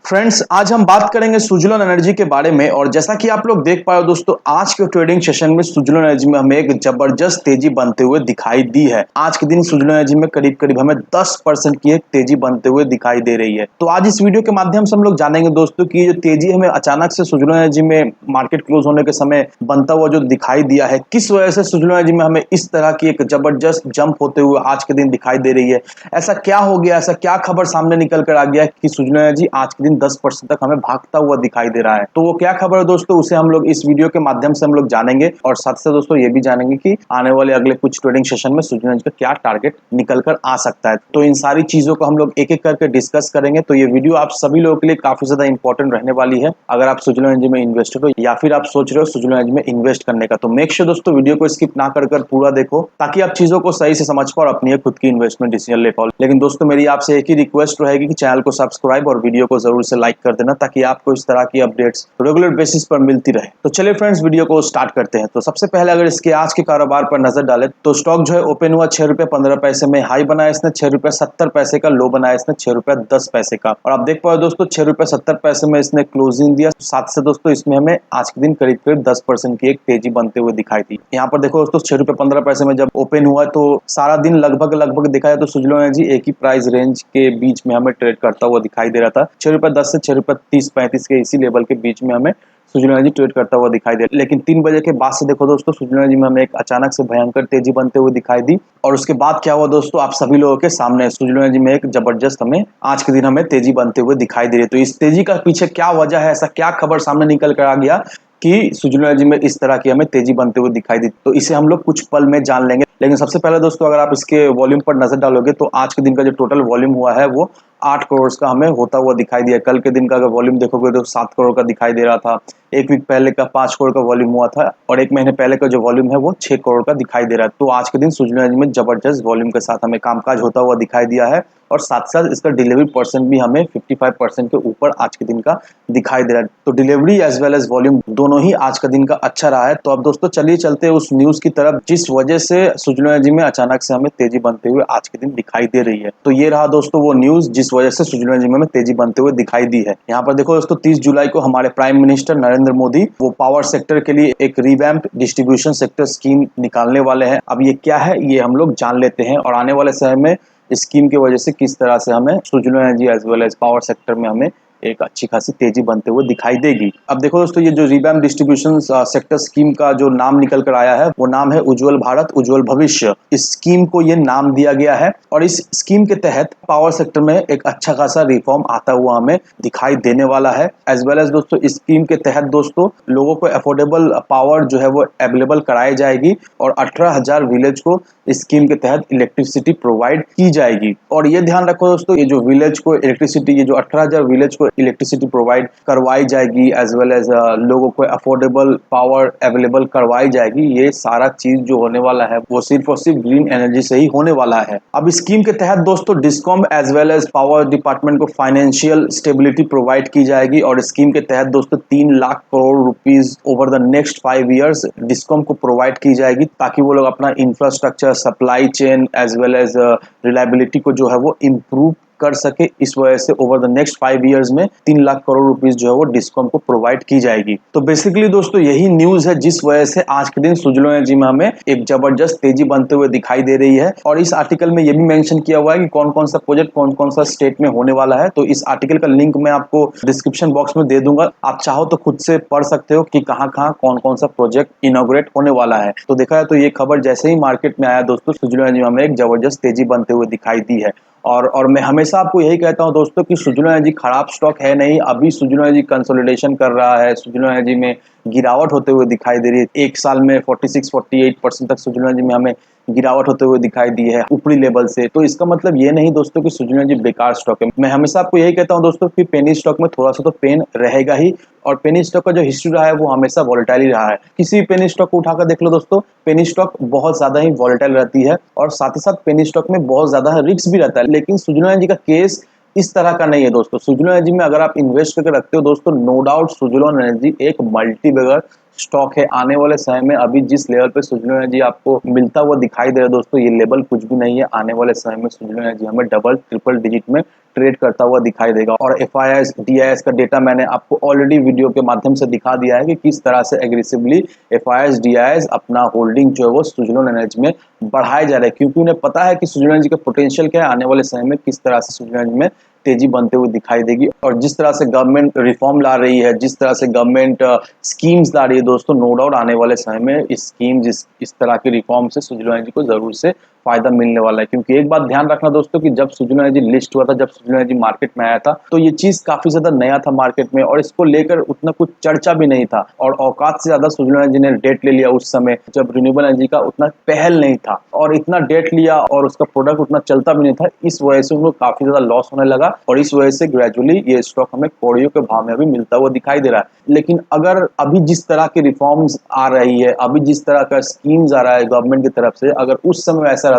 Friends, आज हम बात करेंगे सुज़लोन एनर्जी के बारे में। और जैसा कि आप लोग देख पाए हो दोस्तों, आज के ट्रेडिंग सेशन में सुज़लोन एनर्जी में हमें एक जबरदस्त तेजी बनते हुए दिखाई दी है। आज के दिन सुज़लोन एनर्जी में करीब-करीब हमें 10% की एक तेजी बनते हुए दिखाई दे रही है। तो आज इस वीडियो के माध्यम से हम लोग जानेंगे दोस्तों कि ये जो तेजी हमें अचानक से सुज़लोन एनर्जी में मार्केट क्लोज होने के समय बनता हुआ जो दिखाई दिया है, किस वजह से सुज़लोन एनर्जी में हमें इस तरह की एक जबरदस्त जंप होते हुए आज के दिन दिखाई दे रही है। ऐसा क्या हो गया, ऐसा क्या खबर सामने निकल कर आ गया कि सुज़लोन एनर्जी आज के दिन 10% तक हमें भागता हुआ दिखाई दे रहा है। तो वो क्या खबर है दोस्तों, उसे हम लोग इस वीडियो के माध्यम से हम लोग जानेंगे। और साथ साथ दोस्तों ये भी जानेंगे कि आने वाले अगले कुछ ट्रेडिंग सेशन में सुज़लोन एनर्जी का क्या टारगेट निकल कर आ सकता है। तो इन सारी चीजों को हम लोग एक एक करके डिस्कस करेंगे। तो ये वीडियो आप सभी लोगों के लिए काफी ज्यादा इंपॉर्टेंट रहने वाली है, अगर आप सुज़लोन एनर्जी में इन्वेस्टर हो या फिर आप सोच रहे हो सुज़लोन एनर्जी में इन्वेस्ट करने का। तो मेक श्योर दोस्तों वीडियो को स्किप ना कर पूरा देखो, ताकि आप चीजों को सही से समझ पाओ और अपनी खुद की इन्वेस्टमेंट डिसीजन ले पाओ। लेकिन दोस्तों मेरी आपसे एक ही रिक्वेस्ट रहेगी कि चैनल को सब्सक्राइब और वीडियो को जरूर से लाइक कर देना, ताकि आपको इस तरह की अपडेट्स रेगुलर बेसिस पर मिलती रहे। तो चलिए फ्रेंड्स, वीडियो को स्टार्ट करते हैं। तो सबसे पहले अगर इसके आज के कारोबार पर नजर डालें तो स्टॉक जो है ओपन हुआ 6 रुपए 15 पैसे में, हाई बनाया इसने 6 रुपए 70 पैसे का, लो बनाया इसने 6 रुपए 10 पैसे का। और आप देख पाओ दोस्तों 6 रुपए 70 पैसे में इसने क्लोजिंग दिया। साथ से दोस्तों इसमें हमें आज के दिन करीब करीब 10% की एक तेजी बनते हुए दिखाई दी। यहाँ पर देखो दोस्तों 6 रुपए 15 पैसे में जब ओपन हुआ तो सारा दिन लगभग दिखाया तो सुज़लोन एनर्जी एक ही प्राइस रेंज के बीच में हमें ट्रेड करता हुआ दिखाई दे रहा था। 6 रुपए 10 से 6 रुपए 30 35 के इसी लेवल के बीच में हमें सुज़लोन एनर्जी ट्रेड करता हुआ दिखाई दे। लेकिन 3 बजे के बाद से देखो दोस्तों सुज़लोन एनर्जी में हमें एक अचानक से भयंकर तेजी बनते हुए दिखाई दी। और उसके बाद क्या हुआ दोस्तों, आप सभी लोगों के सामने सुज़लोन एनर्जी में एक जबरदस्त हमें आज के दिन हमें तेजी बनते हुए दिखाई दे रही है। तो इस तेजी का पीछे क्या वजह है, ऐसा क्या खबर सामने निकल कर आ गया कि सुज़लोन एनर्जी में इस तरह की हमें तेजी बनते हुए दिखाई दी। तो इसे हम लोग कुछ पल में जान लेंगे। लेकिन सबसे पहले दोस्तों अगर आप इसके वॉल्यूम पर नजर डालोगे तो आज के दिन का जो टोटल वॉल्यूम हुआ है वो 8 करोड़ का हमें होता हुआ दिखाई दिया। कल के दिन का अगर वॉल्यूम देखोगे तो 7 करोड़ का दिखाई दे रहा था। एक वीक पहले का 5 करोड़ का वॉल्यूम हुआ था और एक महीने पहले का जो वॉल्यूम है वो 6 करोड़ का दिखाई दे रहा है। तो आज के दिन सुज़लोन एनर्जी में जबरदस्त वॉल्यूम के साथ हमें कामकाज होता हुआ दिखाई दिया है। और साथ साथ इसका डिलीवरी परसेंट भी हमें 55% के ऊपर आज के दिन का दिखाई दे रहा है। तो delivery as well as volume दोनों ही आज का दिन का अच्छा रहा है। तो अब दोस्तों चलिए चलते हैं उस न्यूज की तरफ जिस वजह से सुज़लोन एनर्जी में अचानक से हमें तेजी बनते हुए आज के दिन दिखाई दे रही है। तो ये रहा दोस्तों वो न्यूज जिस वजह से सुज़लोन एनर्जी में तेजी बनते हुए दिखाई दी है। यहाँ पर देखो दोस्तों 30 जुलाई को हमारे प्राइम मिनिस्टर नरेंद्र मोदी वो पावर सेक्टर के लिए एक रिवैम्प डिस्ट्रीब्यूशन सेक्टर स्कीम निकालने वाले हैं। अब ये क्या है ये हम लोग जान लेते हैं और आने वाले समय में इस स्कीम की वजह से किस तरह से हमें Suzlon energy as well as power sector में हमें एक अच्छी खासी तेजी बनते हुए दिखाई देगी। अब देखो दोस्तों ये जो रिवैम्प डिस्ट्रीब्यूशन सेक्टर स्कीम का जो नाम निकल कर आया है वो नाम है उज्जवल भारत उज्जवल भविष्य। इस स्कीम को ये नाम दिया गया है और इस स्कीम के तहत पावर सेक्टर में एक अच्छा खासा रिफॉर्म आता हुआ हमें दिखाई देने वाला है। एज वेल एज दोस्तों इस स्कीम के तहत दोस्तों लोगों को अफोर्डेबल पावर जो है वो अवेलेबल कराई जाएगी और 18,000 विलेज को इस स्कीम के तहत इलेक्ट्रिसिटी प्रोवाइड की जाएगी। और ये ध्यान रखो दोस्तों ये जो विलेज को इलेक्ट्रिसिटी, ये जो 18,000 विलेज को इलेक्ट्रिसिटी प्रोवाइड करवाई जाएगी एज वेल एज लोगों को अफोर्डेबल पावर अवेलेबल करवाई जाएगी, ये सारा चीज जो होने वाला है वो सिर्फ और सिर्फ ग्रीन एनर्जी से ही होने वाला है। अब स्कीम के तहत दोस्तों discom as well as power department को फाइनेंशियल स्टेबिलिटी प्रोवाइड की जाएगी और स्कीम के तहत दोस्तों 3 lakh crore rupees over the next 5 years discom को प्रोवाइड की जाएगी, ताकि वो लोग अपना infrastructure, supply chain as well as reliability को जो है वो इम्प्रूव कर सके। इस वजह से ओवर द नेक्स्ट 5 इयर्स में 3 लाख करोड़ रुपीस जो है वो डिस्कॉम को प्रोवाइड की जाएगी। तो बेसिकली दोस्तों यही न्यूज है जिस वजह से आज के दिन सुज़लोन एनर्जी में हमें एक जबरदस्त तेजी बनते हुए दिखाई दे रही है। और इस आर्टिकल में ये भी मेंशन किया हुआ है कि कौन कौन सा प्रोजेक्ट कौन कौन सा स्टेट में होने वाला है। तो इस आर्टिकल का लिंक मैं आपको डिस्क्रिप्शन बॉक्स में दे दूंगा, आप चाहो तो खुद से पढ़ सकते हो कि कहाँ कहाँ कौन कौन सा प्रोजेक्ट इनॉग्रेट होने वाला है। तो देखा है तो ये खबर जैसे ही मार्केट में आया दोस्तों सुज़लोन एनर्जी में हमें एक जबरदस्त तेजी बनते हुए दिखाई दी है। और मैं हमेशा आपको यही कहता हूं दोस्तों कि सुज़लोन एनर्जी खराब स्टॉक है नहीं। अभी सुज़लोन एनर्जी कंसोलिडेशन कर रहा है, सुज़लोन एनर्जी में गिरावट होते हुए दिखाई दे रही है। एक साल में 46-48% तक सुज़लोन एनर्जी में हमें गिरावट होते हुए दिखाई दी है ऊपरी लेवल से। तो इसका मतलब ये नहीं दोस्तों कि सुज़लोन एनर्जी बेकार स्टॉक है। मैं हमेशा आपको यही कहता हूं दोस्तों कि पेनी स्टॉक में थोड़ा सा तो पेन रहेगा ही, और पेनी स्टॉक का जो हिस्ट्री रहा है वो हमेशा वॉलेटाइल ही रहा है। किसी भी पेनी स्टॉक को उठाकर देख लो दोस्तों, पेनी स्टॉक बहुत ज्यादा ही वॉलेटाइल रहती है और साथ ही साथ पेनी स्टॉक में बहुत ज्यादा रिस्क भी रहता है। लेकिन सुज़लोन एनर्जी का केस इस तरह का नहीं है दोस्तों। सुज़लोन एनर्जी में अगर आप इन्वेस्ट करके रखते हो दोस्तों, नो डाउट सुज़लोन एनर्जी एक मल्टी बैगर स्टॉक है। आने वाले समय में अभी जिस लेवल पे सुजुलोन एनर्जी आपको मिलता हुआ दिखाई दे रहा है दोस्तों, ये लेवल कुछ भी नहीं है। आने वाले समय में सुजुलोन एनर्जी हमें डबल ट्रिपल डिजिट में ट्रेड करता हुआ दिखाई देगा। और एफआईआईएस डीआईएस का डेटा मैंने आपको ऑलरेडी वीडियो के माध्यम से दिखा दिया है कि किस तरह से एग्रेसिवली एफआईआईएस डीआईएस अपना होल्डिंग जो है वो सुजुलोन एनर्जी में बढ़ाए जा रहे हैं, क्योंकि उन्हें पता है कि सुजुलोन एनर्जी का पोटेंशियल क्या है। आने वाले समय में किस तरह से सुजुलोन एनर्जी में तेजी बनते हुए दिखाई देगी। और जिस तरह से गवर्नमेंट रिफॉर्म ला रही है, जिस तरह से गवर्नमेंट स्कीम्स ला रही है दोस्तों, नो डाउट आने वाले समय में इस स्कीम्स इस तरह के रिफॉर्म से सुजुलोन एनर्जी को जरूर से फायदा मिलने वाला है। क्योंकि एक बात ध्यान रखना दोस्तों कि जब सुजुलोन एनर्जी लिस्ट हुआ था, जब सुजुलोन एनर्जी मार्केट में आया था, तो ये चीज काफी ज्यादा नया था मार्केट में और इसको लेकर उतना कुछ चर्चा भी नहीं था। और औकात से ज्यादा सुजुलोन एनर्जी ने डेट ले लिया उस समय, जब रिन्यूएबल एनर्जी का उतना पहल नहीं था, और इतना डेट लिया और उसका प्रोडक्ट उतना चलता भी नहीं था। इस वजह से उनको काफी ज्यादा लॉस होने लगा और इस वजह से ग्रेजुअली ये स्टॉक हमें कौड़ियों के भाव में अभी मिलता हुआ दिखाई दे रहा है। लेकिन अगर अभी जिस तरह की रिफॉर्म्स आ रही है, अभी जिस तरह का स्कीम्स आ रहा है गवर्नमेंट की तरफ से, अगर उस समय ऐसा रहता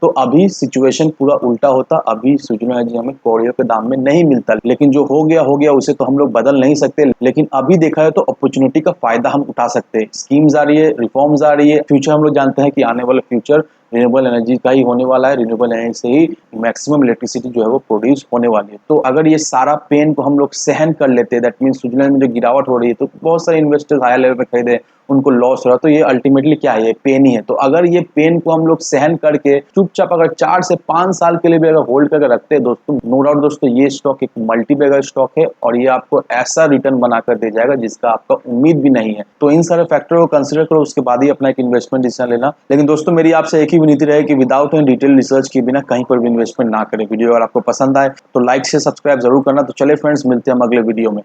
तो अभी सिचुएशन पूरा उल्टा होता। अभी सुजुलोन एनर्जी हमें कौड़ियों के दाम में नहीं मिलता। लेकिन जो हो गया उसे तो हम लोग बदल नहीं सकते। लेकिन अभी देखा है तो अपॉर्चुनिटी का फायदा हम उठा सकते हैं। स्कीम्स आ रही है, रिफॉर्म्स आ रही है, फ्यूचर हम लोग जानते हैं कि आने वाला फ्यूचर रिन्यूएबल एनर्जी का ही होने वाला है। रिन्यूएबल एनर्जी से ही मैक्सिमम इलेक्ट्रिसिटी जो है वो प्रोड्यूस होने वाली है। तो अगर ये सारा पेन को हम लोग सहन कर लेते हैं, दैट मीन सुजुलोन एनर्जी में जो गिरावट हो रही है, तो बहुत सारे इन्वेस्टर्स हायर लेवल पे खरीदे, उनको लॉस हो रहा है, तो ये अल्टीमेटली क्या है, ये पेन ही है। तो अगर ये पेन को हम लोग सहन करके चुपचाप अगर 4 से 5 साल के लिए भी अगर होल्ड करके रखते हैं दोस्तों, नो डाउट दोस्तों ये स्टॉक एक मल्टी बैगर स्टॉक है और ये आपको ऐसा रिटर्न बनाकर दे जाएगा जिसका आपका उम्मीद भी नहीं है। तो इन सारे फैक्टरों को कंसिडर करो, उसके बाद ही अपना एक इन्वेस्टमेंट डिसीजन लेना। लेकिन दोस्तों मेरी आपसे एक ही विनती रहे कि विदाउट एनी डिटेल रिसर्च के बिना कहीं पर भी इन्वेस्टमेंट ना करें। वीडियो अगर आपको पसंद आए तो लाइक से सब्सक्राइब जरूर करना। तो चले फ्रेंड्स, मिलते हैं हम अगले वीडियो में।